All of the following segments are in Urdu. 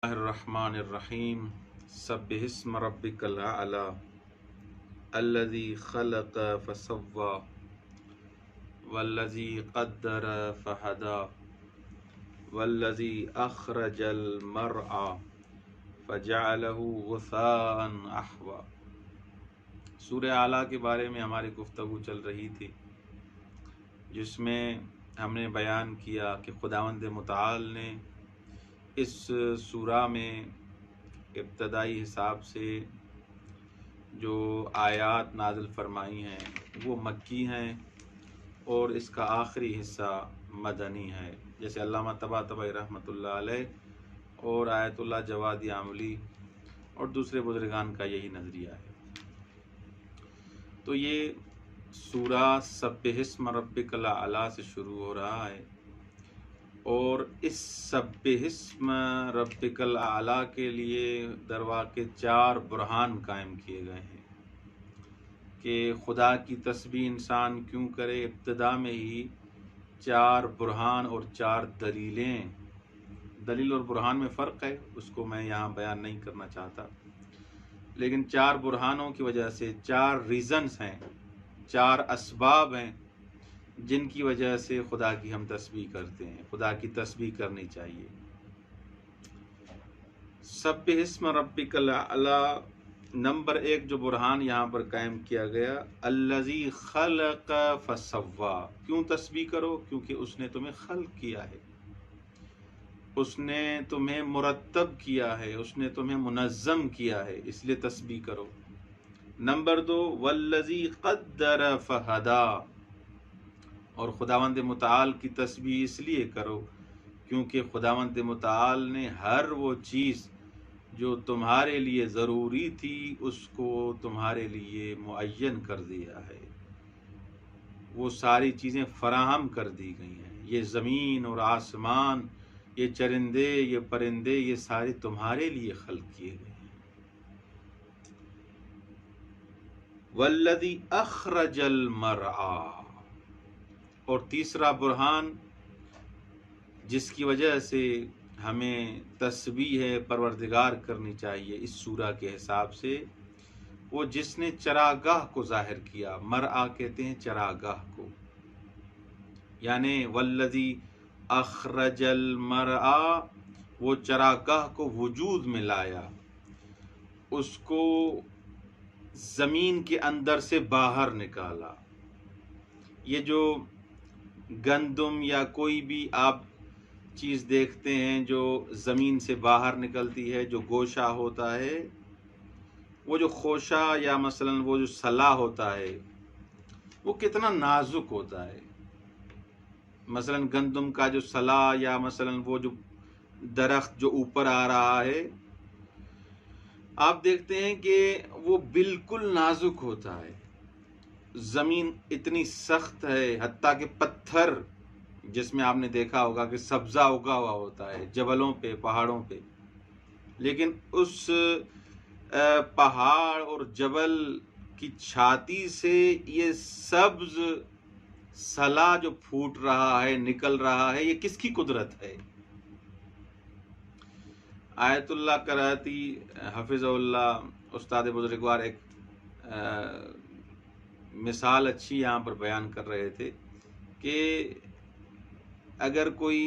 الرحمن الرحیم سبح اسم ربک الاعلی الذی خلق فسوى والذی قدر فہدی والذی اخرج المرعى فجعله غثاء احوى۔ سورہ اعلیٰ کے بارے میں ہماری گفتگو چل رہی تھی، جس میں ہم نے بیان کیا کہ خداوند متعال نے اس سورہ میں ابتدائی حساب سے جو آیات نازل فرمائی ہیں وہ مکی ہیں اور اس کا آخری حصہ مدنی ہے، جیسے علامہ طباطبائی رحمۃ اللہ علیہ اور آیت اللہ جوادی عاملی اور دوسرے بزرگان کا یہی نظریہ ہے۔ تو یہ سورہ سبح اسم ربک الاعلی سے شروع ہو رہا ہے، اور اس سبح اسم ربک الاعلی کے لیے درواقع 4 برہان قائم کیے گئے ہیں کہ خدا کی تسبیح انسان کیوں کرے۔ ابتدا میں ہی 4 برہان اور 4 دلیلیں، دلیل اور برہان میں فرق ہے، اس کو میں یہاں بیان نہیں کرنا چاہتا، لیکن 4 برہانوں کی وجہ سے 4 ریزنز ہیں، 4 اسباب ہیں جن کی وجہ سے خدا کی ہم تسبیح کرتے ہیں، خدا کی تسبیح کرنی چاہیے۔ سبح اسم ربک الاعلی نمبر 1 جو برہان یہاں پر قائم کیا گیا، الذی خلق فسوی۔ کیوں تسبیح کرو؟ کیونکہ اس نے تمہیں خلق کیا ہے، اس نے تمہیں مرتب کیا ہے، اس نے تمہیں منظم کیا ہے، اس لیے تسبیح کرو۔ نمبر 2 والذی قدر فہدی، اور خداوند متعال کی تسبیح اس لیے کرو کیونکہ خداوند متعال نے ہر وہ چیز جو تمہارے لیے ضروری تھی اس کو تمہارے لیے معین کر دیا ہے، وہ ساری چیزیں فراہم کر دی گئی ہیں۔ یہ زمین اور آسمان، یہ چرندے، یہ پرندے، یہ سارے تمہارے لیے خلق کیے گئے ہیں۔ والذی اخرج المرعى، اور تیسرا برہان جس کی وجہ سے ہمیں تسبیح پروردگار کرنی چاہیے اس سورہ کے حساب سے، وہ جس نے چراگاہ کو ظاہر کیا۔ مرعا کہتے ہیں چراگاہ کو، یعنی والذی اخرج المرعا، وہ چراگاہ کو وجود میں لایا، اس کو زمین کے اندر سے باہر نکالا۔ یہ جو گندم یا کوئی بھی آپ چیز دیکھتے ہیں جو زمین سے باہر نکلتی ہے، جو گوشہ ہوتا ہے، وہ جو خوشہ یا مثلا وہ جو سلا ہوتا ہے وہ کتنا نازک ہوتا ہے۔ مثلا گندم کا جو سلا یا مثلا وہ جو درخت جو اوپر آ رہا ہے، آپ دیکھتے ہیں کہ وہ بالکل نازک ہوتا ہے، زمین اتنی سخت ہے، حتیٰ کہ پتھر جس میں آپ نے دیکھا ہوگا کہ سبزہ اگا ہوا ہوتا ہے جبلوں پہ، پہاڑوں پہ، لیکن اس پہاڑ اور جبل کی چھاتی سے یہ سبز سلا جو پھوٹ رہا ہے، نکل رہا ہے، یہ کس کی قدرت ہے؟ آیت اللہ کراتی حفظ اللہ استاد بزرگوار ایک مثال اچھی یہاں پر بیان کر رہے تھے کہ اگر کوئی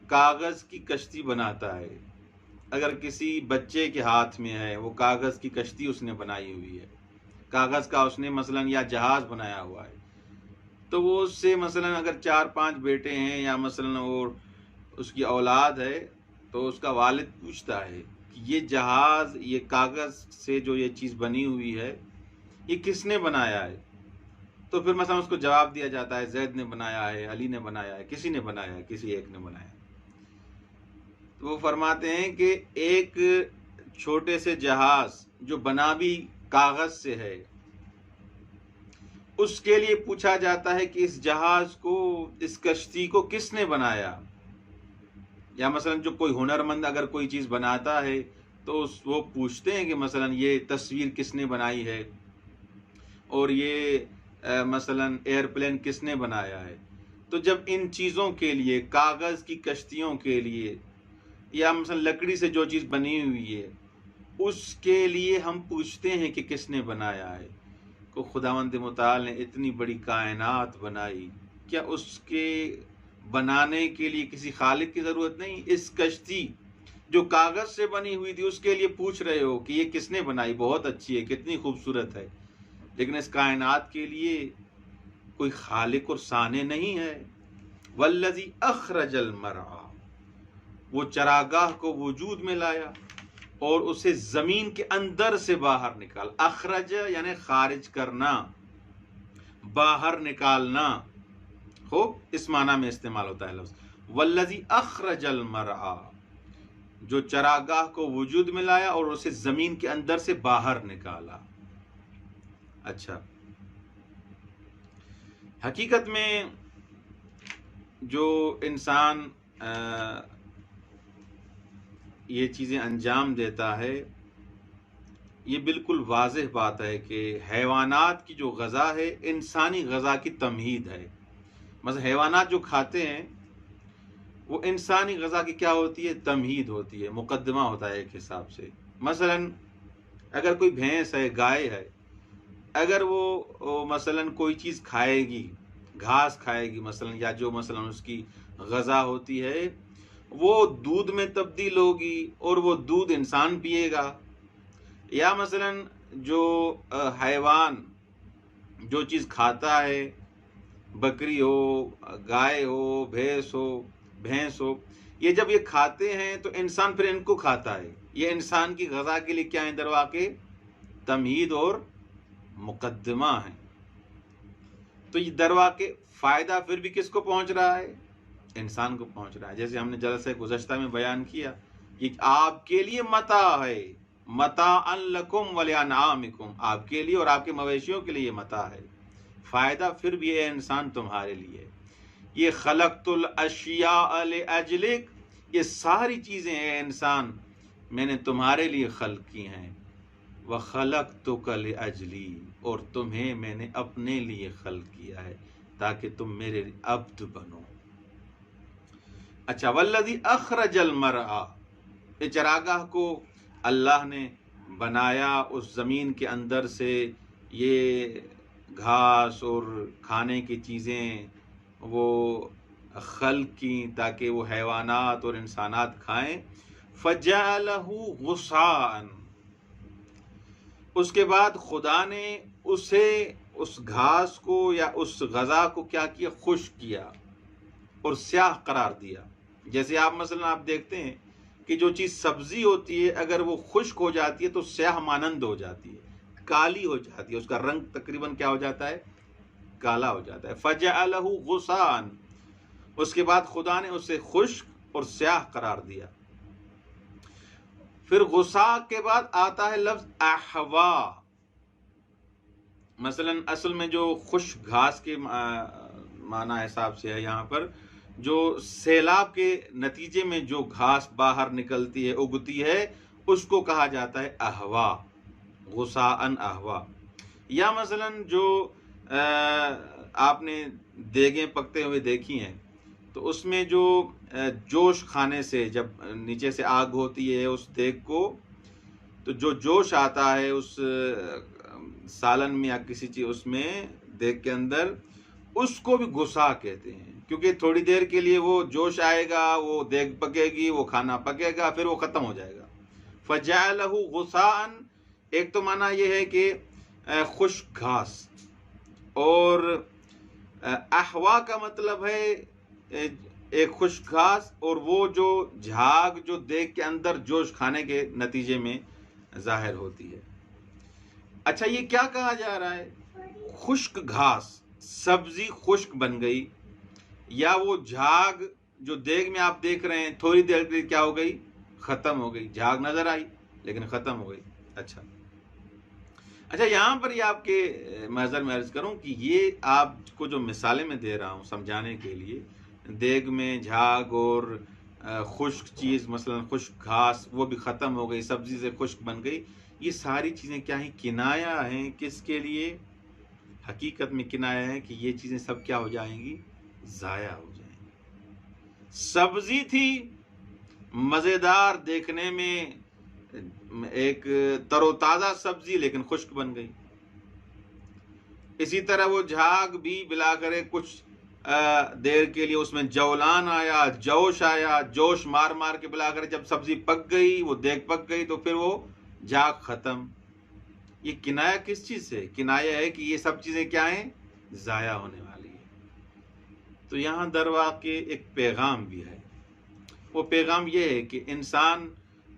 کاغذ کی کشتی بناتا ہے، اگر کسی بچے کے ہاتھ میں ہے، وہ کاغذ کی کشتی اس نے بنائی ہوئی ہے، کاغذ کا اس نے مثلا یا جہاز بنایا ہوا ہے، تو وہ اس سے مثلا اگر 4-5 بیٹے ہیں یا مثلا اور اس کی اولاد ہے، تو اس کا والد پوچھتا ہے کہ یہ جہاز، یہ کاغذ سے جو یہ چیز بنی ہوئی ہے، یہ کس نے بنایا ہے؟ تو پھر مثلا اس کو جواب دیا جاتا ہے زید نے بنایا ہے، علی نے بنایا ہے، کسی نے بنایا ہے، کسی ایک نے بنایا ہے۔ تو وہ فرماتے ہیں کہ ایک چھوٹے سے جہاز جو بنا بھی کاغذ سے ہے، اس کے لیے پوچھا جاتا ہے کہ اس جہاز کو، اس کشتی کو کس نے بنایا؟ یا مثلا جو کوئی ہنرمند اگر کوئی چیز بناتا ہے تو وہ پوچھتے ہیں کہ مثلا یہ تصویر کس نے بنائی ہے، اور یہ مثلا ایئرپلین کس نے بنایا ہے۔ تو جب ان چیزوں کے لیے، کاغذ کی کشتیوں کے لیے یا مثلا لکڑی سے جو چیز بنی ہوئی ہے اس کے لیے ہم پوچھتے ہیں کہ کس نے بنایا ہے؟ کو خداوند متعال نے اتنی بڑی کائنات بنائی، کیا اس کے بنانے کے لیے کسی خالق کی ضرورت نہیں؟ اس کشتی جو کاغذ سے بنی ہوئی تھی اس کے لیے پوچھ رہے ہو کہ یہ کس نے بنائی، بہت اچھی ہے، کتنی خوبصورت ہے، لیکن اس کائنات کے لیے کوئی خالق اور صانع نہیں ہے۔ والذی اخرج المرعى، وہ چراگاہ کو وجود میں لایا اور اسے زمین کے اندر سے باہر نکال۔ اخرج یعنی خارج کرنا، باہر نکالنا، خوب اس معنی میں استعمال ہوتا ہے لفظ والذی اخرج المرعى، جو چراگاہ کو وجود میں لایا اور اسے زمین کے اندر سے باہر نکالا۔ اچھا، حقیقت میں جو انسان یہ چیزیں انجام دیتا ہے، یہ بالکل واضح بات ہے کہ حیوانات کی جو غذا ہے انسانی غذا کی تمہید ہے۔ مثلا حیوانات جو کھاتے ہیں وہ انسانی غذا کی کیا ہوتی ہے؟ تمہید ہوتی ہے، مقدمہ ہوتا ہے ایک حساب سے۔ مثلا اگر کوئی بھینس ہے، گائے ہے، اگر وہ مثلا کوئی چیز کھائے گی، گھاس کھائے گی مثلا، یا جو مثلا اس کی غذا ہوتی ہے وہ دودھ میں تبدیل ہوگی اور وہ دودھ انسان پیے گا۔ یا مثلا جو حیوان جو چیز کھاتا ہے، بکری ہو، گائے ہو، بھینس ہو، یہ جب یہ کھاتے ہیں تو انسان پھر ان کو کھاتا ہے۔ یہ انسان کی غذا کے لیے کیا ہے؟ در واقع تمہید اور مقدمہ ہے۔ تو یہ در واقع فائدہ پھر بھی کس کو پہنچ رہا ہے؟ انسان کو پہنچ رہا ہے۔ جیسے ہم نے جلسہ گزشتہ میں بیان کیا، یہ آپ کے لیے متاع ہے، متاعا لکم ولانعامکم، آپ کے لیے اور آپ کے مویشیوں کے لیے یہ متاع ہے، فائدہ پھر بھی ہے انسان تمہارے لیے۔ یہ خلقت الاشیاء لاجلک، یہ ساری چیزیں ہیں انسان میں نے تمہارے لیے خلق کی ہیں۔ وخلقتک لاجلی، اور تمہیں میں نے اپنے لیے خلق کیا ہے تاکہ تم میرے عبد بنو۔ اچھا، والذی اخرج المرعى، یہ چراگاہ کو اللہ نے بنایا اس زمین کے اندر سے، یہ گھاس اور کھانے کی چیزیں وہ خلق کی تاکہ وہ حیوانات اور انسانات کھائیں۔ فجعلہ غثاء، اس کے بعد خدا نے اسے، اس گھاس کو یا اس غذا کو کیا کیا؟ خشک کیا اور سیاہ قرار دیا۔ جیسے آپ مثلا آپ دیکھتے ہیں کہ جو چیز سبزی ہوتی ہے اگر وہ خشک ہو جاتی ہے تو سیاہ مانند ہو جاتی ہے، کالی ہو جاتی ہے، اس کا رنگ تقریباً کیا ہو جاتا ہے؟ کالا ہو جاتا ہے۔ فجعلہ غثاء، اس کے بعد خدا نے اسے خشک اور سیاہ قرار دیا۔ پھر غثاء کے بعد آتا ہے لفظ احوا۔ مثلا اصل میں جو خشک گھاس کے معنی حساب سے ہے یہاں پر، جو سیلاب کے نتیجے میں جو گھاس باہر نکلتی ہے، اگتی ہے، اس کو کہا جاتا ہے احوا، غثاء احوا۔ یا مثلا جو آپ نے دیگیں پکتے ہوئے دیکھی ہیں تو اس میں جو جوش کھانے سے، جب نیچے سے آگ ہوتی ہے اس دیگ کو، تو جو جوش آتا ہے اس سالن میں یا کسی چیز اس میں دیگ کے اندر، اس کو بھی غصہ کہتے ہیں، کیونکہ تھوڑی دیر کے لیے وہ جوش آئے گا، وہ دیگ پکے گی، وہ کھانا پکے گا، پھر وہ ختم ہو جائے گا۔ فجعلہ غثاء، ایک تو معنی یہ ہے کہ خشک گھاس، اور احوا کا مطلب ہے ایک خشک گھاس اور وہ جو جھاگ جو دیگ کے اندر جوش کھانے کے نتیجے میں ظاہر ہوتی ہے۔ اچھا، یہ کیا کہا جا رہا ہے؟ خشک گھاس، سبزی خشک بن گئی، یا وہ جھاگ جو دیگ میں آپ دیکھ رہے ہیں تھوڑی دیر کے لیے کیا ہو گئی؟ ختم ہو گئی، جھاگ نظر آئی لیکن ختم ہو گئی۔ اچھا، یہاں پر یہ آپ کے محضر میں عرض کروں کہ یہ آپ کو جو مثالیں میں دے رہا ہوں سمجھانے کے لیے، دیگ میں جھاگ اور خشک چیز مثلا خشک گھاس وہ بھی ختم ہو گئی، سبزی سے خشک بن گئی، یہ ساری چیزیں کیا ہیں؟ کنایا ہیں۔ کس کے لیے؟ حقیقت میں کنایا ہے کہ یہ چیزیں سب کیا ہو جائیں گی؟ ضائع ہو جائیں گی۔ سبزی تھی مزیدار دیکھنے میں ایک تر و تازہ سبزی لیکن خشک بن گئی. اسی طرح وہ جھاگ بھی بلا کرے کچھ دیر کے لیے اس میں جولان آیا، جوش آیا، جوش مار مار کے بلا کرے جب سبزی پک گئی، وہ دیگ پک گئی تو پھر وہ جھاگ ختم. یہ کنایہ کس چیز سے؟ کنایہ ہے کہ یہ سب چیزیں کیا ہیں؟ ضائع ہونے والی ہے. تو یہاں در واقع ایک پیغام بھی ہے. وہ پیغام یہ ہے کہ انسان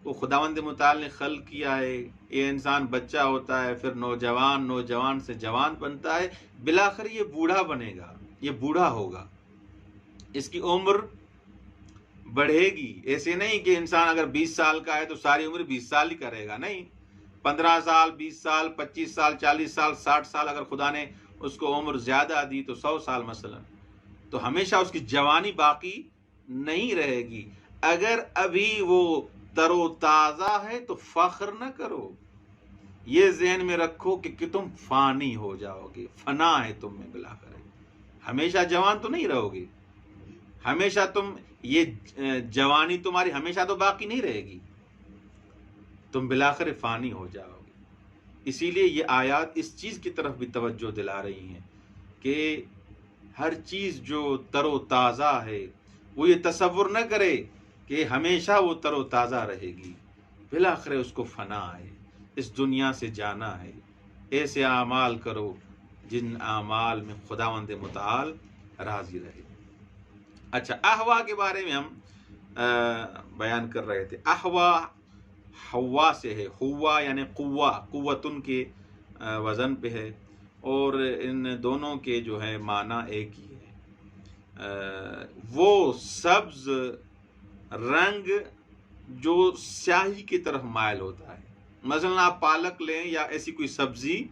کو خداوند متعال نے خلق کیا ہے. یہ انسان بچہ ہوتا ہے، پھر نوجوان، نوجوان سے جوان بنتا ہے، بالآخر یہ بوڑھا بنے گا، یہ بوڑھا ہوگا، اس کی عمر بڑھے گی. ایسے نہیں کہ انسان اگر 20 سال کا ہے تو ساری عمر 20 سال ہی کرے گا، نہیں. 15 سال، 20 سال، 25 سال، 40 سال، 60 سال اگر خدا نے اس کو عمر زیادہ دی تو 100 سال مثلا، تو ہمیشہ اس کی جوانی باقی نہیں رہے گی. اگر ابھی وہ تر و تازہ ہے تو فخر نہ کرو. یہ ذہن میں رکھو کہ تم فانی ہو جاؤ گے، فنا ہے تم میں بالآخر. ہمیشہ جوان تو نہیں رہو گے، ہمیشہ تم یہ جوانی تمہاری ہمیشہ تو باقی نہیں رہے گی، تم بالآخر فانی ہو جاؤ گے. اسی لیے یہ آیات اس چیز کی طرف بھی توجہ دلا رہی ہیں کہ ہر چیز جو تر و تازہ ہے وہ یہ تصور نہ کرے کہ ہمیشہ وہ تر و تازہ رہے گی، بالآخر اس کو فنا ہے، اس دنیا سے جانا ہے. ایسے اعمال کرو جن اعمال میں خداوند متعال راضی رہے. اچھا، احوا کے بارے میں ہم بیان کر رہے تھے. احوا حوا سے ہے. حوا یعنی قوہ، قوتن کے وزن پہ ہے، اور ان دونوں کے جو ہے معنی ایک ہی ہے. وہ سبز رنگ جو سیاہی کی طرف مائل ہوتا ہے. مثلا آپ پالک لیں یا ایسی کوئی سبزی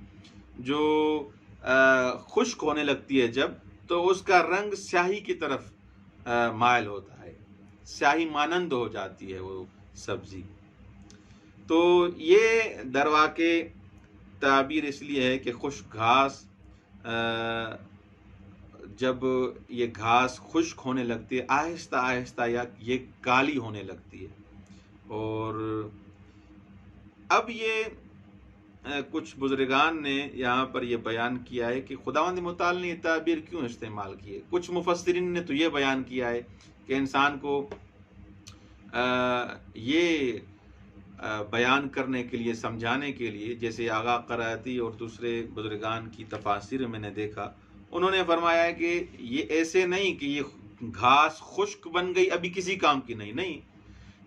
جو خشک ہونے لگتی ہے جب، تو اس کا رنگ سیاہی کی طرف مائل ہوتا ہے، سیاہی مانند ہو جاتی ہے وہ سبزی. تو یہ در واقع تعبیر اس لیے ہے کہ خشک گھاس جب یہ گھاس خشک ہونے لگتی ہے آہستہ آہستہ یا یہ کالی ہونے لگتی ہے. اور اب یہ کچھ بزرگان نے یہاں پر یہ بیان کیا ہے کہ خداوند متعال نے یہ تعبیر کیوں استعمال کی ہے. کچھ مفسرین نے تو یہ بیان کیا ہے کہ انسان کو یہ بیان کرنے کے لیے، سمجھانے کے لیے، جیسے آغا قرائتی اور دوسرے بزرگان کی تفاسیر میں نے دیکھا، انہوں نے فرمایا ہے کہ یہ ایسے نہیں کہ یہ گھاس خشک بن گئی ابھی کسی کام کی نہیں،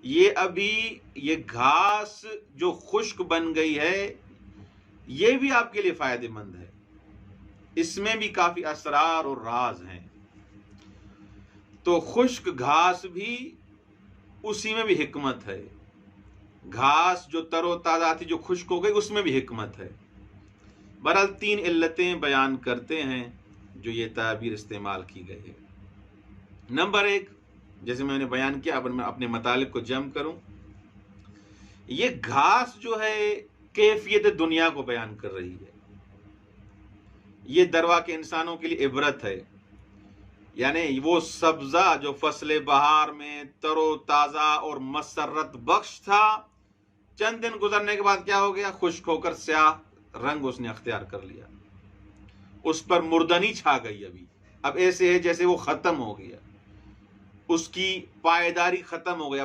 یہ ابھی یہ گھاس جو خشک بن گئی ہے یہ بھی آپ کے لیے فائدہ مند ہے، اس میں بھی کافی اسرار اور راز ہیں. تو خشک گھاس بھی، اسی میں بھی حکمت ہے. گھاس جو تر و تازہ تھی جو خشک ہو گئی اس میں بھی حکمت ہے. بہرحال 3 علتیں بیان کرتے ہیں جو یہ تعبیر استعمال کی گئی ہے. نمبر 1، جیسے میں نے بیان کیا، اب میں اپنے مطالب کو جمع کروں، یہ گھاس جو ہے کیفیت دنیا کو بیان کر رہی ہے. یہ در واقع انسانوں کے لیے عبرت ہے. یعنی وہ سبزہ جو فصل بہار میں تر و تازہ اور مسرت بخش تھا، چند دن گزرنے کے بعد کیا ہو گیا؟ خشک ہو کر سیاہ رنگ اس نے اختیار کر لیا، اس پر مردنی چھا گئی. اب ایسے ہے جیسے وہ ختم ہو گیا، اس کی پائیداری ختم ہو گئی.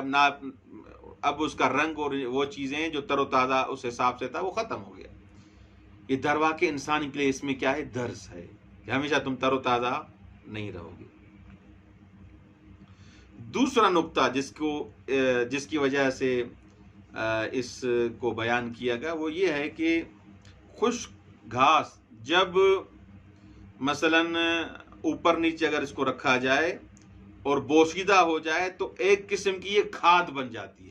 اب اس کا رنگ اور وہ چیزیں جو تر و تازہ اس حساب سے تھا وہ ختم ہو گیا. یہ در واقع انسان کے لیے اس میں کیا ہے؟ درس ہے کہ ہمیشہ تم تر و تازہ نہیں رہو گے. دوسرا نقطہ جس کی وجہ سے اس کو بیان کیا گیا وہ یہ ہے کہ خشک گھاس جب مثلا اوپر نیچے اگر اس کو رکھا جائے اور بوسیدہ ہو جائے تو ایک قسم کی یہ کھاد بن جاتی ہے.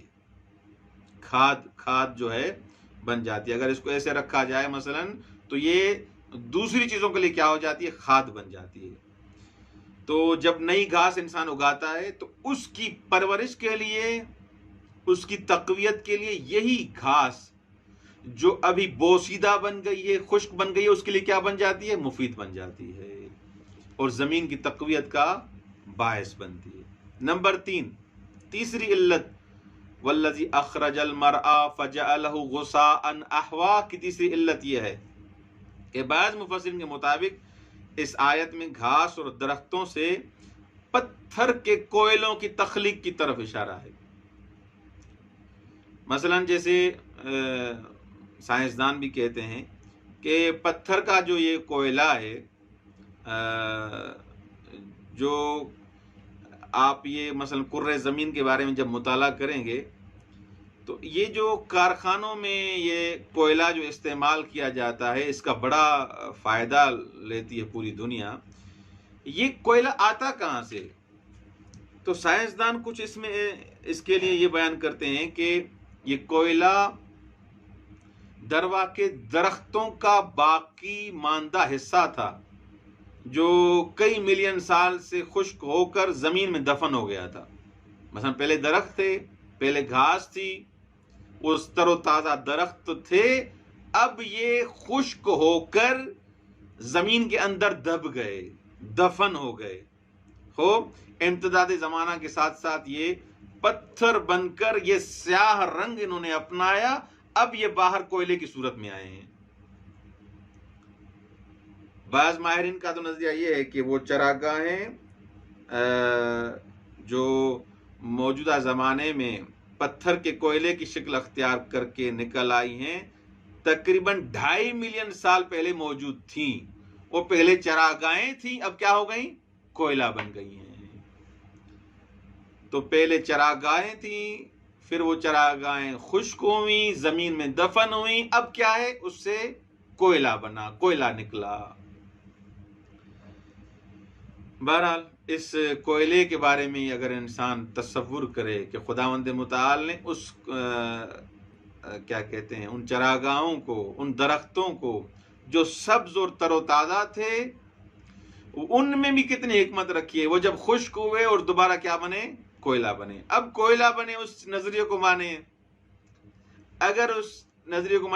کھاد جو ہے بن جاتی ہے. اگر اس کو ایسے رکھا جائے مثلا تو یہ دوسری چیزوں کے لیے کیا ہو جاتی ہے؟ کھاد بن جاتی ہے. تو جب نئی گھاس انسان اگاتا ہے تو اس کی پرورش کے لیے، اس کی تقویت کے لیے یہی گھاس جو ابھی بوسیدہ بن گئی ہے، خشک بن گئی ہے، اس کے لیے کیا بن جاتی ہے؟ مفید بن جاتی ہے اور زمین کی تقویت کا باعث بنتی ہے. نمبر 3، تیسری علت والذی اخرج المرعى فجعلہ غثاء احوا کی تیسری علت یہ ہے کہ بعض مفسرین کے مطابق اس آیت میں گھاس اور درختوں سے پتھر کے کوئلوں کی تخلیق کی طرف اشارہ ہے. مثلا جیسے سائنسدان بھی کہتے ہیں کہ پتھر کا جو یہ کوئلہ ہے، جو آپ یہ مثلا کرۂ زمین کے بارے میں جب مطالعہ کریں گے تو یہ جو کارخانوں میں یہ کوئلہ جو استعمال کیا جاتا ہے اس کا بڑا فائدہ لیتی ہے پوری دنیا. یہ کوئلہ آتا کہاں سے؟ تو سائنسدان کچھ اس کے لیے یہ بیان کرتے ہیں کہ یہ کوئلہ درواقع درختوں کا باقی ماندہ حصہ تھا جو کئی ملین سال سے خشک ہو کر زمین میں دفن ہو گیا تھا. مثلا پہلے درخت تھے، پہلے گھاس تھی، اس تر و تازہ درخت تھے، اب یہ خشک ہو کر زمین کے اندر دب گئے، دفن ہو گئے. امتداد زمانہ کے ساتھ ساتھ یہ پتھر بن کر یہ سیاہ رنگ انہوں نے اپنایا، اب یہ باہر کوئلے کی صورت میں آئے ہیں. بعض ماہرین کا تو نظریہ یہ ہے کہ وہ چراگاہیں جو موجودہ زمانے میں پتھر کے کوئلے کی شکل اختیار کر کے نکل آئی ہیں تقریباً 2.5 ملین سال پہلے موجود تھیں. وہ پہلے چراگاہیں تھیں، اب کیا ہو گئیں؟ کوئلہ بن گئی ہیں. تو پہلے چراگاہیں تھیں، پھر وہ چراگاہیں خشک ہوئیں، زمین میں دفن ہوئیں، اب کیا ہے؟ اس سے کوئلہ بنا، کوئلہ نکلا. بہرحال اس کوئلے کے بارے میں اگر انسان تصور کرے کہ خداوند متعال نے اس کیا کہتے ہیں ان چراگاہوں کو، ان درختوں کو جو سبز اور تر و تازہ تھے، ان میں بھی کتنی حکمت رکھی ہے. وہ جب خشک ہوئے اور دوبارہ کیا بنے؟ کوئلہ بنے. اب کوئلہ بنے اس نظریے کو مانے. اگر اس نظریے کو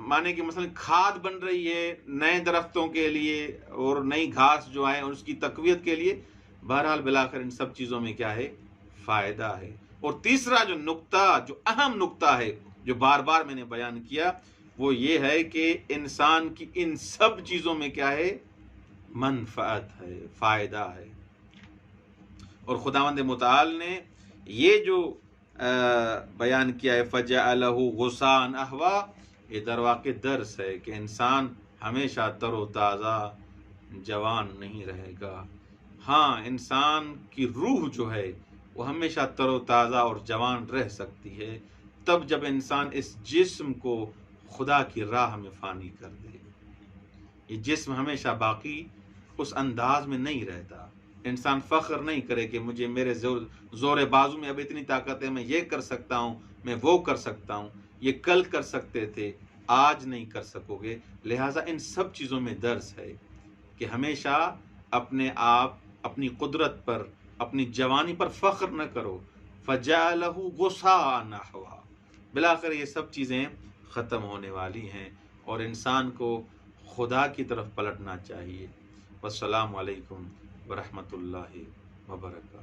مانے کہ مثلا کھاد بن رہی ہے نئے درختوں کے لیے اور نئی گھاس جو ہے اس کی تقویت کے لیے، بہرحال بلاخر ان سب چیزوں میں کیا ہے؟ فائدہ ہے. اور تیسرا جو نقطہ، جو اہم نقطہ ہے جو بار بار میں نے بیان کیا، وہ یہ ہے کہ انسان کی ان سب چیزوں میں کیا ہے؟ منفعت ہے، فائدہ ہے. اور خداوند متعال نے یہ جو بیان کیا ہے فَجَعَلَهُ غُثَاءً أَحْوَىٰ، یہ در واقع درس ہے کہ انسان ہمیشہ تر و تازہ جوان نہیں رہے گا. ہاں، انسان کی روح جو ہے وہ ہمیشہ تر و تازہ اور جوان رہ سکتی ہے تب جب انسان اس جسم کو خدا کی راہ میں فانی کر دے. یہ جسم ہمیشہ باقی اس انداز میں نہیں رہتا. انسان فخر نہیں کرے کہ مجھے میرے زور بازو میں اب اتنی طاقت ہے، میں یہ کر سکتا ہوں، میں وہ کر سکتا ہوں. یہ کل کر سکتے تھے، آج نہیں کر سکو گے. لہٰذا ان سب چیزوں میں درس ہے کہ ہمیشہ اپنے آپ، اپنی قدرت پر، اپنی جوانی پر فخر نہ کرو. فَجَعَلَهُ غُثَاءً أَحْوَىٰ، بلاخر یہ سب چیزیں ختم ہونے والی ہیں اور انسان کو خدا کی طرف پلٹنا چاہیے. والسلام علیکم ورحمۃ اللہ وبرکاتہ.